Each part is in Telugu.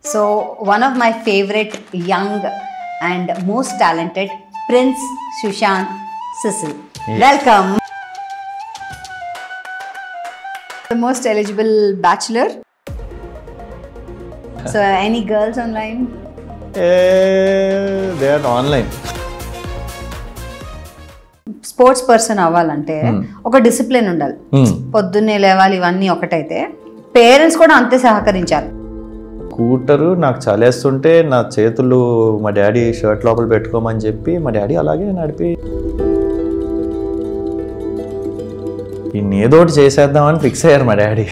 So one of my favorite young and most talented Prince Sushant Sissel. Yes. Welcome. The most eligible bachelor. So any girls online? They are online. Sports person అవ్వాలంటే ఒక డిసిప్లిన్ ఉండాలి. పొద్దున్నే లేవాలి, ఇవన్నీ ఒకటైతే పేరెంట్స్ కూడా అంతే సహకరించాలి. స్కూటరు నాకు చలేస్తుంటే నా చేతులు మా డాడీ షర్ట్ లోపల పెట్టుకోమని చెప్పి మా డాడీ అలాగే నడిపి ఏదోటి చేసేద్దామని ఫిక్స్ అయ్యారు మా డాడీ.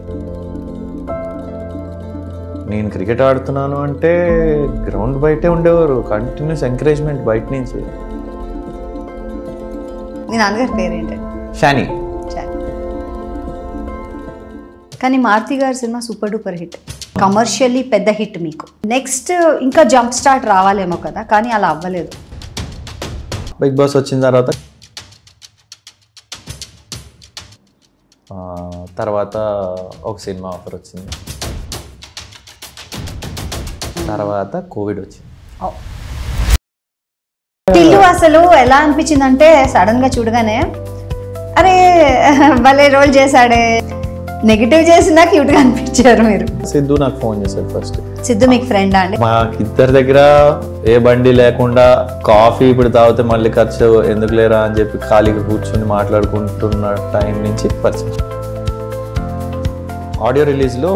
నేను క్రికెట్ ఆడుతున్నాను అంటే గ్రౌండ్ బయటే ఉండేవారు, కంటిన్యూస్ ఎంకరేజ్మెంట్ బయట నుంచి. మీ నాన్నగారి పేరేంటి? షానీ. కానీ మారుతి గారి cinema super duper hit, commercially పెద్ద హిట్. మీకు నెక్స్ట్ ఇంకా జంప్ స్టార్ట్ రావాలేమో కదా, కానీ అలా అవ్వలేదు. బిగ్ బాస్ వచ్చిన తర్వాత ఒక సినిమా ఆఫర్ వచ్చింది, తర్వాత కోవిడ్ వచ్చింది. టిల్లు అసలు ఎలా అనిపించింది అంటే సడన్ గా చూడగానే అరే భలే రోల్ చేశాడే, నెగిటివ్ చేసినా క్యూట్ గా అనిపించారు మీరు. సిద్ధు నాకు ఫోన్ చేశాడు ఫస్ట్. సిద్ధు మీకు ఫ్రెండా అండి? మాకిద్దరి దగ్గర ఏ బండి లేకుండా కాఫీ ఇప్పుడు తాగితే మళ్ళీ ఖర్చు ఎందుకు లేరా అని చెప్పి ఖాళీగా కూర్చొని మాట్లాడుకుంటున్న టైం నుంచి పరిచయం. ఆడియో రిలీజ్లో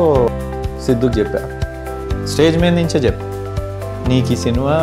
సిద్ధుకి చెప్పా, స్టేజ్ మీద నుంచే చెప్పా, నీకు ఈ సినిమా